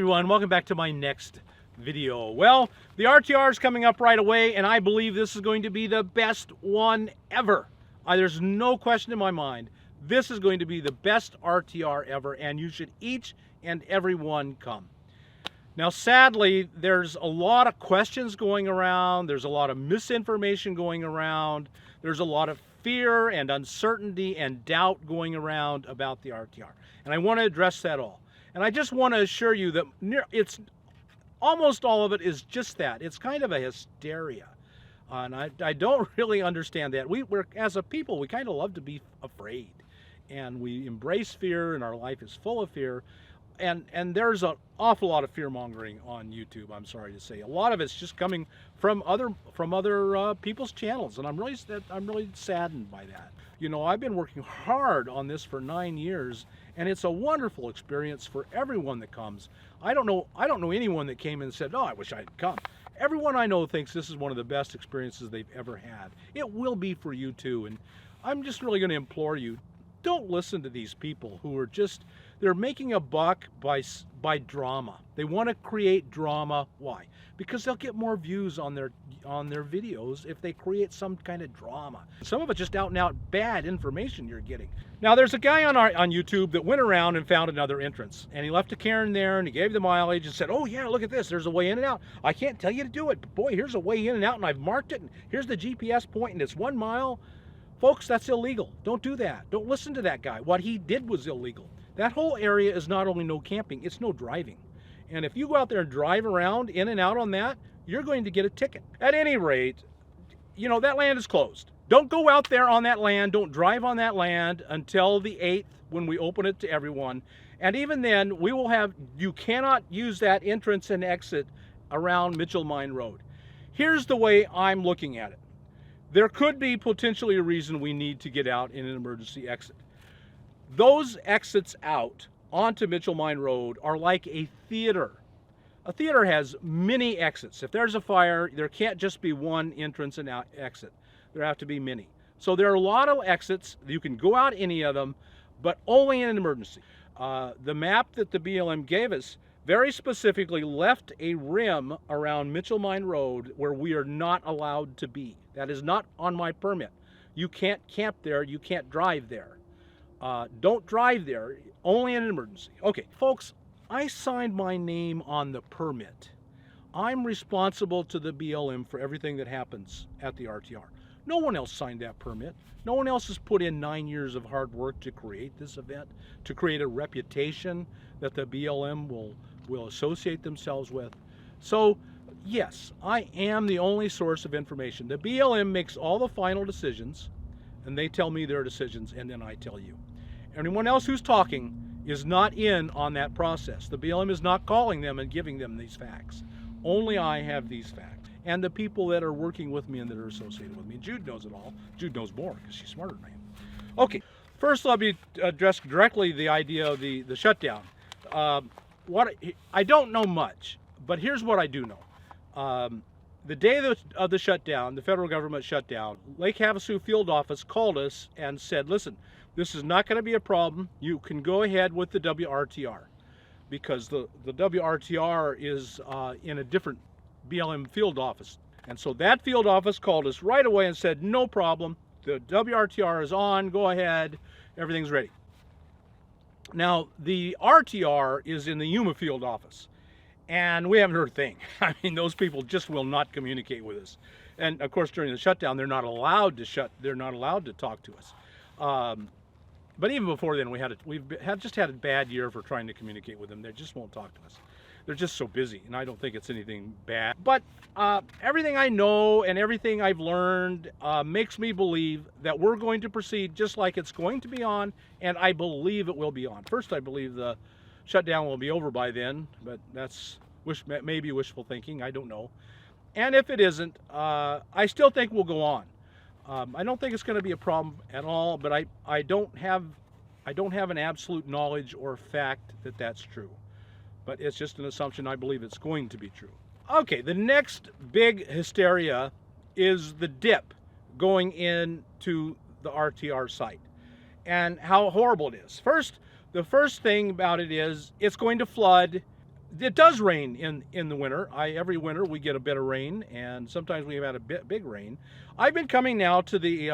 Everyone, welcome back to my next video. Well, the RTR is coming up right away, and I believe this is going to be the best one ever. There's no question in my mind. This is going to be the best RTR ever, and you should each and every one come. Now, sadly, there's a lot of questions going around. There's a lot of misinformation going around. There's a lot of fear and uncertainty and doubt going around about the RTR. And I want to address that all. And I just want to assure you that it's almost all of it is just that. It's kind of a hysteria. And I don't really understand that. We're as a people, we kind of love to be afraid. And we embrace fear, and our life is full of fear. And there's an awful lot of fear mongering on YouTube, I'm sorry to say. A lot of it's just coming from other people's channels, and I'm really saddened by that. You know, I've been working hard on this for 9 years, and it's a wonderful experience for everyone that comes. I don't know anyone that came and said, "Oh, I wish I'd come." Everyone I know thinks this is one of the best experiences they've ever had. It will be for you too, and I'm just really going to implore you, don't listen to these people who are they're making a buck by drama. They want to create drama. Why? Because they'll get more views on their videos if they create some kind of drama. Some of it's just out and out bad information you're getting. Now, there's a guy on YouTube that went around and found another entrance, and he left a cairn there, and he gave the mileage and said, "Oh yeah, look at this, there's a way in and out. I can't tell you to do it, but boy, here's a way in and out, and I've marked it, and here's the GPS point, and it's 1 mile. Folks, that's illegal. Don't do that. Don't listen to that guy. What he did was illegal. That whole area is not only no camping, it's no driving. And if you go out there and drive around in and out on that, you're going to get a ticket. At any rate, you know, that land is closed. Don't go out there on that land. Don't drive on that land until the 8th when we open it to everyone. And even then, you cannot use that entrance and exit around Mitchell Mine Road. Here's the way I'm looking at it. There could be potentially a reason we need to get out in an emergency exit. Those exits out onto Mitchell Mine Road are like a theater. A theater has many exits. If there's a fire, there can't just be one entrance and exit. There have to be many. So there are a lot of exits. You can go out any of them, but only in an emergency. The map that the BLM gave us very specifically left a rim around Mitchell Mine Road where we are not allowed to be. That is not on my permit. You can't camp there. You can't drive there. Don't drive there, only in an emergency. Okay, folks, I signed my name on the permit. I'm responsible to the BLM for everything that happens at the RTR. No one else signed that permit. No one else has put in 9 years of hard work to create this event, to create a reputation that the BLM will associate themselves with. So, yes, I am the only source of information. The BLM makes all the final decisions, and they tell me their decisions, and then I tell you. Anyone else who's talking is not in on that process. The BLM is not calling them and giving them these facts. Only I have these facts. And the people that are working with me and that are associated with me. Jude knows it all. Jude knows more because she's smarter than I am. Okay, first let me address directly the idea of the shutdown. I don't know much, but here's what I do know. The day of the shutdown, the federal government shutdown, Lake Havasu field office called us and said, "Listen, this is not going to be a problem. You can go ahead with the WRTR," because the WRTR is in a different BLM field office. And so that field office called us right away and said, "No problem. The WRTR is on. Go ahead. Everything's ready." Now, the RTR is in the Yuma field office, and we haven't heard a thing. I mean, those people just will not communicate with us. And of course, during the shutdown, they're not allowed to talk to us. But even before then, we've just had a bad year for trying to communicate with them. They just won't talk to us. They're just so busy, and I don't think it's anything bad. But everything I know and everything I've learned makes me believe that we're going to proceed just like it's going to be on, and I believe it will be on. First, I believe the shutdown will be over by then, but that's maybe wishful thinking. I don't know. And if it isn't, I still think we'll go on. I don't think it's going to be a problem at all, but I don't have an absolute knowledge or fact that that's true. But it's just an assumption. I believe it's going to be true. Okay, the next big hysteria is the dip going into the RTR site and how horrible it is. The first thing about it is it's going to flood It does rain in the winter. Every winter we get a bit of rain, and sometimes we've had a big rain. I've been coming now to the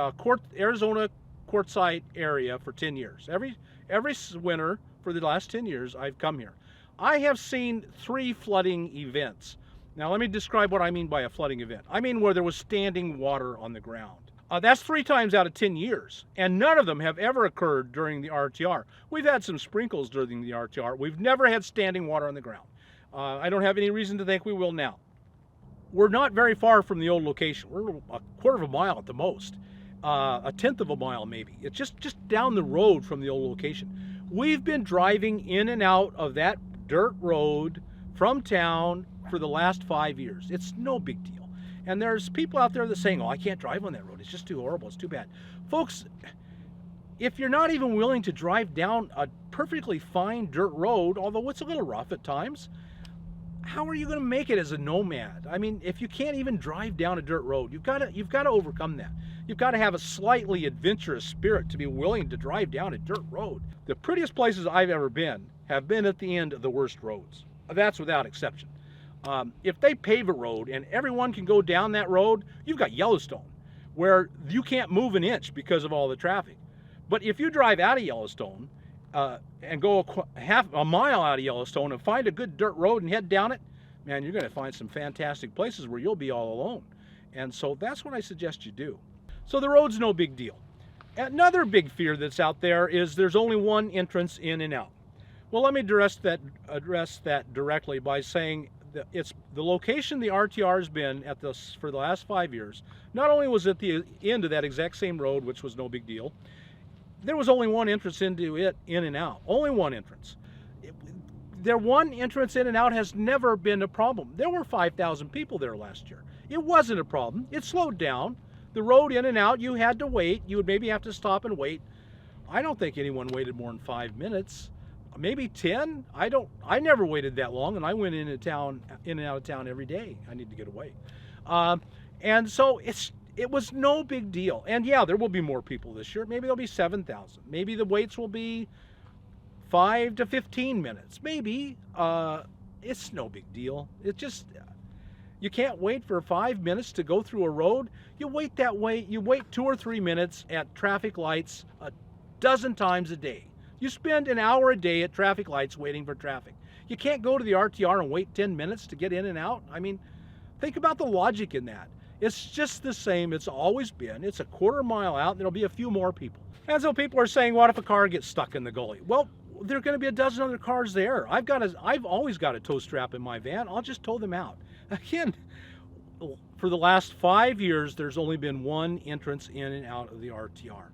Arizona Quartzsite area for 10 years. Every winter for the last 10 years I've come here. I have seen 3 flooding events. Now let me describe what I mean by a flooding event. I mean where there was standing water on the ground. That's 3 times out of 10 years, and none of them have ever occurred during the RTR. We've had some sprinkles during the RTR. We've never had standing water on the ground. I don't have any reason to think we will now. We're not very far from the old location. We're a quarter of a mile at the most, a tenth of a mile maybe. It's just down the road from the old location. We've been driving in and out of that dirt road from town for the last 5 years. It's no big deal. And there's people out there that are saying, oh, I can't drive on that road. It's just too horrible. It's too bad. Folks, if you're not even willing to drive down a perfectly fine dirt road, although it's a little rough at times, how are you going to make it as a nomad? I mean, if you can't even drive down a dirt road, you've got to overcome that. You've got to have a slightly adventurous spirit to be willing to drive down a dirt road. The prettiest places I've ever been have been at the end of the worst roads. That's without exception. If they pave a road and everyone can go down that road, you've got Yellowstone, where you can't move an inch because of all the traffic. But if you drive out of Yellowstone and go half a mile out of Yellowstone and find a good dirt road and head down it, man, you're going to find some fantastic places where you'll be all alone. And so that's what I suggest you do. So the road's no big deal. Another big fear that's out there is there's only one entrance in and out. Well, let me address that directly by saying it's the location the RTR has been at for the last 5 years. Not only was it the end of that exact same road, which was no big deal, there was only one entrance into it, in and out. Only one entrance. Their one entrance in and out has never been a problem. There were 5,000 people there last year. It wasn't a problem. It slowed down. The road in and out, you had to wait. You would maybe have to stop and wait. I don't think anyone waited more than 5 minutes. Maybe 10. I never waited that long, and I went in and out of town every day. I need to get away. And so it was no big deal. And yeah, there will be more people this year. Maybe there'll be 7,000. Maybe the waits will be 5 to 15 minutes. Maybe. It's no big deal. It just, you can't wait for 5 minutes to go through a road. You wait that way. You wait 2 or 3 minutes at traffic lights a dozen times a day. You spend an hour a day at traffic lights waiting for traffic. You can't go to the RTR and wait 10 minutes to get in and out. I mean, think about the logic in that. It's just the same it's always been. It's a quarter mile out, and there'll be a few more people. And so people are saying, what if a car gets stuck in the gully? Well, there are going to be a dozen other cars there. I've always got a tow strap in my van. I'll just tow them out. Again, for the last 5 years, there's only been one entrance in and out of the RTR.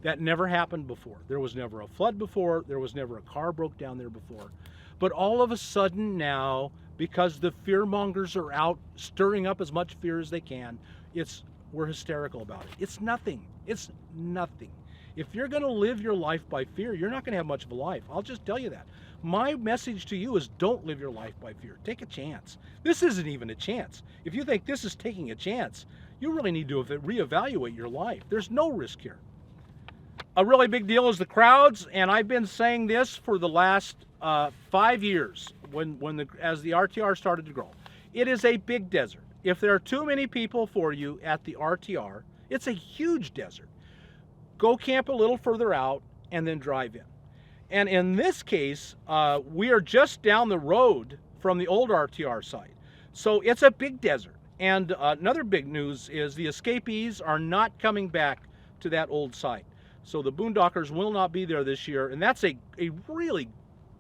That never happened before. There was never a flood before. There was never a car broke down there before. But all of a sudden now, because the fear mongers are out stirring up as much fear as they can, we're hysterical about it. It's nothing. It's nothing. If you're going to live your life by fear, you're not going to have much of a life. I'll just tell you that. My message to you is don't live your life by fear. Take a chance. This isn't even a chance. If you think this is taking a chance, you really need to reevaluate your life. There's no risk here. A really big deal is the crowds, and I've been saying this for the last 5 years as the RTR started to grow. It is a big desert. If there are too many people for you at the RTR, it's a huge desert. Go camp a little further out and then drive in. And in this case, we are just down the road from the old RTR site. So it's a big desert. And another big news is the escapees are not coming back to that old site. So the boondockers will not be there this year, and that's a really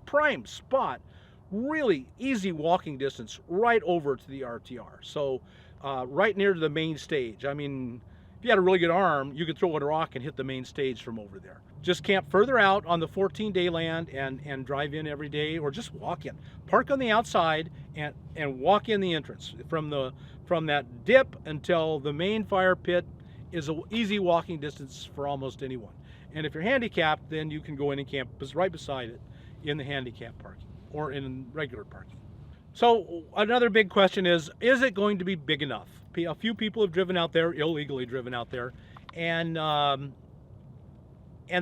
prime spot, really easy walking distance right over to the RTR. So right near to the main stage. I mean, if you had a really good arm, you could throw a rock and hit the main stage from over there. Just camp further out on the 14-day land and drive in every day, or just walk in. Park on the outside and walk in the entrance. From that dip until the main fire pit is an easy walking distance for almost anyone. And if you're handicapped, then you can go in and camp right beside it in the handicap parking or in regular parking. So another big question is it going to be big enough? A few people have driven out there, illegally driven out there, and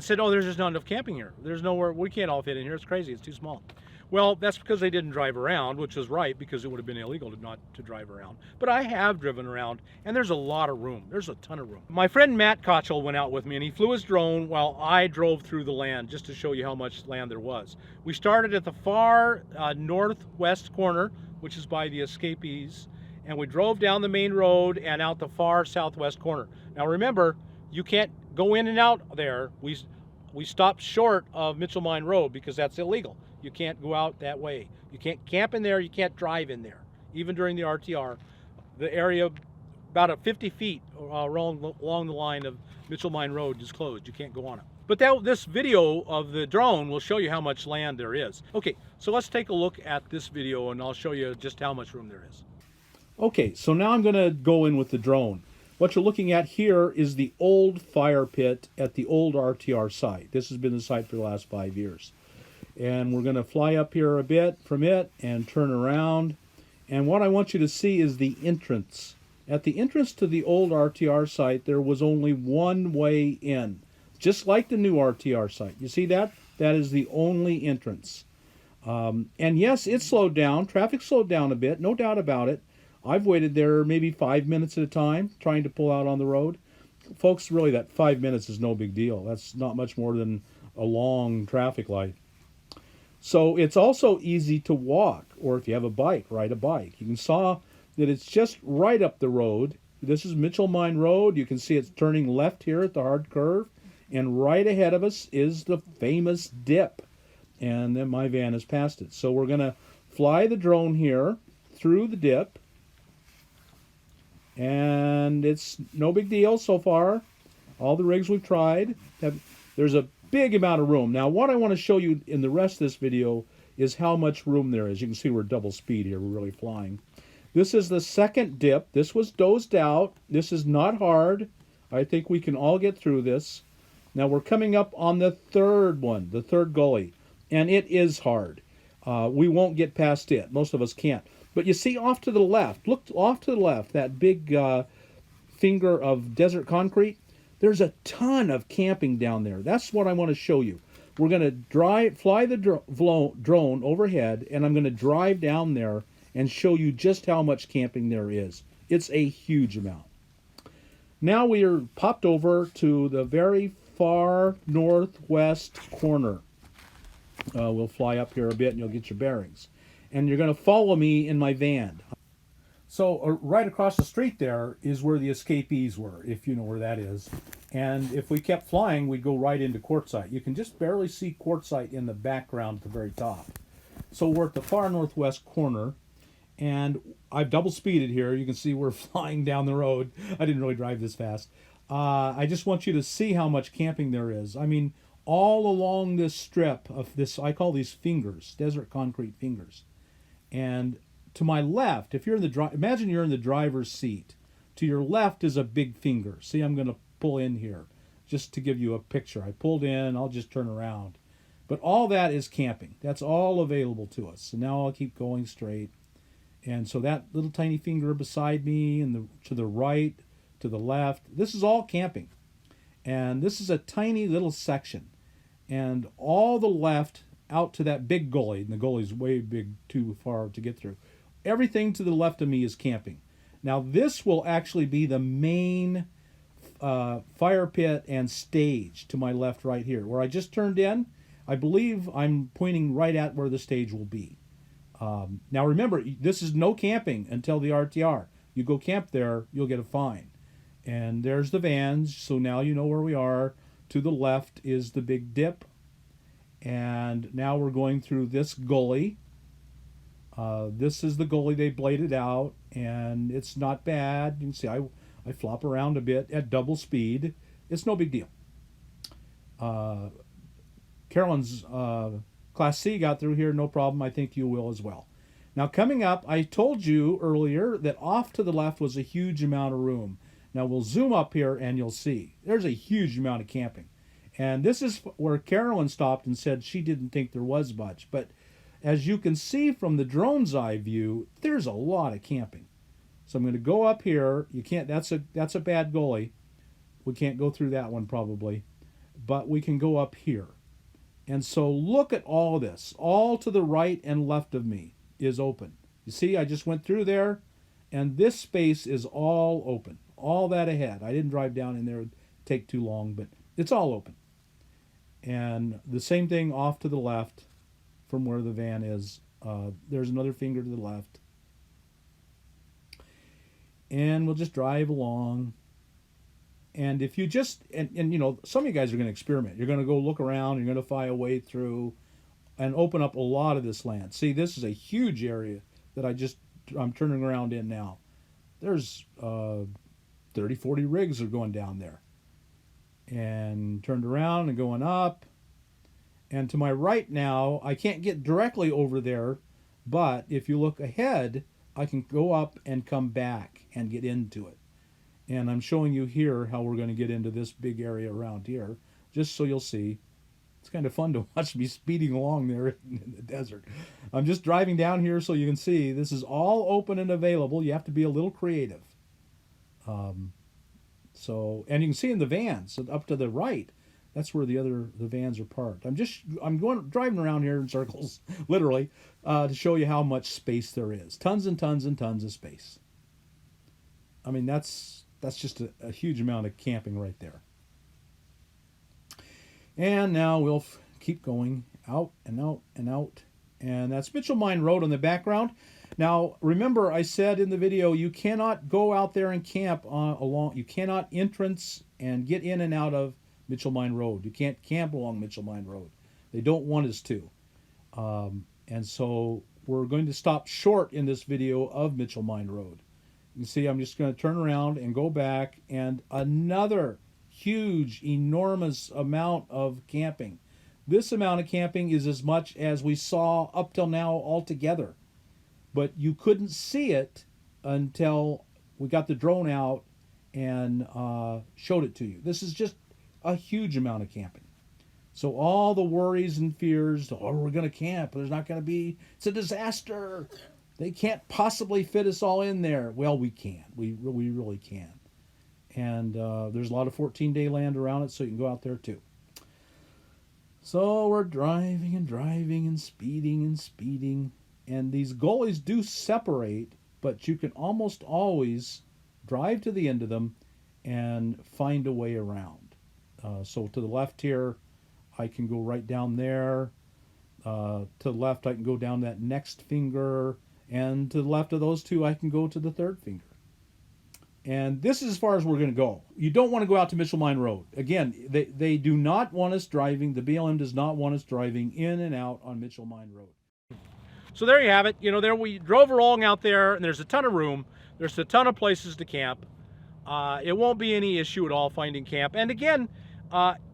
said, oh, there's just not enough camping here. There's nowhere, we can't all fit in here, it's crazy, it's too small. Well, that's because they didn't drive around, which is right, because it would have been illegal to not to drive around. But I have driven around, and there's a lot of room. There's a ton of room. My friend Matt Kochel went out with me, and he flew his drone while I drove through the land, just to show you how much land there was. We started at the far northwest corner, which is by the escapees, and we drove down the main road and out the far southwest corner. Now remember, you can't go in and out there. We stopped short of Mitchell Mine Road because that's illegal. You can't go out that way. You can't camp in there. You can't drive in there. Even during the RTR, the area about 50 feet along the line of Mitchell Mine Road is closed. You can't go on it. But this video of the drone will show you how much land there is. Okay, so let's take a look at this video and I'll show you just how much room there is. Okay, so now I'm going to go in with the drone. What you're looking at here is the old fire pit at the old RTR site. This has been the site for the last 5 years. And we're going to fly up here a bit from it and turn around. And what I want you to see is the entrance. At the entrance to the old RTR site, there was only one way in, just like the new RTR site. You see that? That is the only entrance. And yes, it slowed down. Traffic slowed down a bit, no doubt about it. I've waited there maybe 5 minutes at a time trying to pull out on the road. Folks, really that 5 minutes is no big deal. That's not much more than a long traffic light. So it's also easy to walk, or if you have a bike, ride a bike. You can saw that it's just right up the road. This is Mitchell Mine Road. You can see it's turning left here at the hard curve. And right ahead of us is the famous dip. And then my van has passed it. So we're going to fly the drone here through the dip. And it's no big deal so far. All the rigs we've tried, there's a big amount of room. Now what I want to show you in the rest of this video is how much room there is. You can see we're double speed here. We're really flying. This is the second dip. This was dozed out. This is not hard. I think we can all get through this. Now we're coming up on the third one, the third gully. And it is hard. We won't get past it. Most of us can't. But you see off to the left, look off to the left, that big finger of desert concrete. There's a ton of camping down there. That's what I want to show you. We're going to fly the drone overhead, and I'm going to drive down there and show you just how much camping there is. It's a huge amount. Now we are popped over to the very far northwest corner. We'll fly up here a bit and you'll get your bearings. And you're going to follow me in my van. So right across the street there is where the escapees were, if you know where that is. And if we kept flying, we'd go right into Quartzsite. You can just barely see Quartzsite in the background at the very top. So we're at the far northwest corner, and I've double speeded here. You can see we're flying down the road. I didn't really drive this fast. I just want you to see how much camping there is. I mean, all along this strip of this, I call these fingers, desert concrete fingers. And to my left, if you're in the imagine you're in the driver's seat. To your left is a big finger. See, I'm going to pull in here just to give you a picture. I pulled in, I'll just turn around. But all that is camping. That's all available to us. So now I'll keep going straight. And so that little tiny finger beside me and to the right, to the left, this is all camping. And this is a tiny little section. And all the left out to that big gully, and the gully's way big, too far to get through. Everything to the left of me is camping. Now this will actually be the main fire pit and stage to my left right here. Where I just turned in, I believe I'm pointing right at where the stage will be. Now remember, this is no camping until the RTR. You go camp there, you'll get a fine. And there's the vans, so now you know where we are. To the left is the big dip. And now we're going through this gully. This is the gully they bladed out, and it's not bad. You can see I flop around a bit at double speed. It's no big deal. Carolyn's Class C got through here, no problem. I think you will as well. Now coming up, I told you earlier that off to the left was a huge amount of room. Now we'll zoom up here and you'll see there's a huge amount of camping. And this is where Carolyn stopped and said she didn't think there was much. But as you can see from the drone's eye view, there's a lot of camping. So I'm going to go up here. You can't. That's a bad gully. We can't go through that one probably. But we can go up here. And so look at all this. All to the right and left of me is open. You see, I just went through there, and this space is all open. All that ahead. I didn't drive down in there. It would take too long, but it's all open. And the same thing off to the left from where the van is. There's another finger to the left. And we'll just drive along. And if you just, and you know, some of you guys are going to experiment. You're going to go look around. You're going to find a way through and open up a lot of this land. See, this is a huge area that I'm turning around in now. There's 30, 40 rigs are going down there. And turned around and going up. And to my right now, I can't get directly over there, but if you look ahead, I can go up and come back and get into it. And I'm showing you here how we're going to get into this big area around here, just so you'll see. It's kind of fun to watch me speeding along there in the desert. I'm just driving down here so you can see this is all open and available. You have to be a little creative. And you can see in the vans up to the right, that's where the vans are parked. I'm driving around here in circles, literally, to show you how much space there is. Tons and tons and tons of space. I mean, that's just a huge amount of camping right there. And now we'll keep going out and out and out. And that's Mitchell Mine Road in the background. Now, remember, I said in the video, you cannot go out there and camp you cannot entrance and get in and out of Mitchell Mine Road. You can't camp along Mitchell Mine Road. They don't want us to. And so we're going to stop short in this video of Mitchell Mine Road. You can see I'm just going to turn around and go back, and another huge, enormous amount of camping. This amount of camping is as much as we saw up till now altogether. But you couldn't see it until we got the drone out and showed it to you. This is just a huge amount of camping. So all the worries and fears, oh, we're going to camp, there's not going to be, it's a disaster. They can't possibly fit us all in there. Well, we can. We really can. And there's a lot of 14-day land around it, so you can go out there too. So we're driving and driving and speeding and speeding. And these gullies do separate, but you can almost always drive to the end of them and find a way around. So to the left here, I can go right down there. To the left, I can go down that next finger. And to the left of those two, I can go to the third finger. And this is as far as we're going to go. You don't want to go out to Mitchell Mine Road. Again, they do not want us driving. The BLM does not want us driving in and out on Mitchell Mine Road. So there you have it. You know, there we drove along out there, and there's a ton of room. There's a ton of places to camp. It won't be any issue at all finding camp. And again,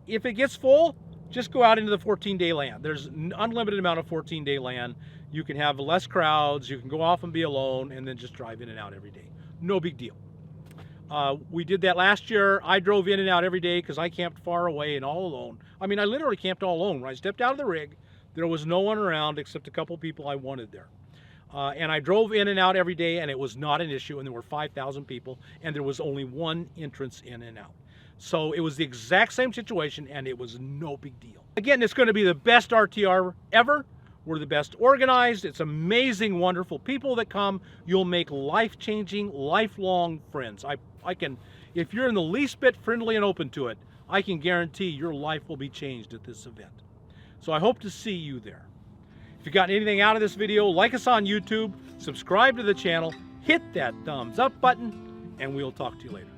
if it gets full, just go out into the 14-day land. There's an unlimited amount of 14-day land. You can have less crowds. You can go off and be alone, and then just drive in and out every day. No big deal. We did that last year. I drove in and out every day because I camped far away and all alone. I mean, I literally camped all alone. When I stepped out of the rig, there was no one around except a couple people I wanted there. And I drove in and out every day, and it was not an issue, and there were 5,000 people, and there was only one entrance in and out. So it was the exact same situation, and it was no big deal. Again, it's going to be the best RTR ever. We're the best organized. It's amazing, wonderful people that come. You'll make life-changing, lifelong friends. I can, if you're in the least bit friendly and open to it, I can guarantee your life will be changed at this event. So I hope to see you there. If you got anything out of this video, like us on YouTube, subscribe to the channel, hit that thumbs up button, and we'll talk to you later.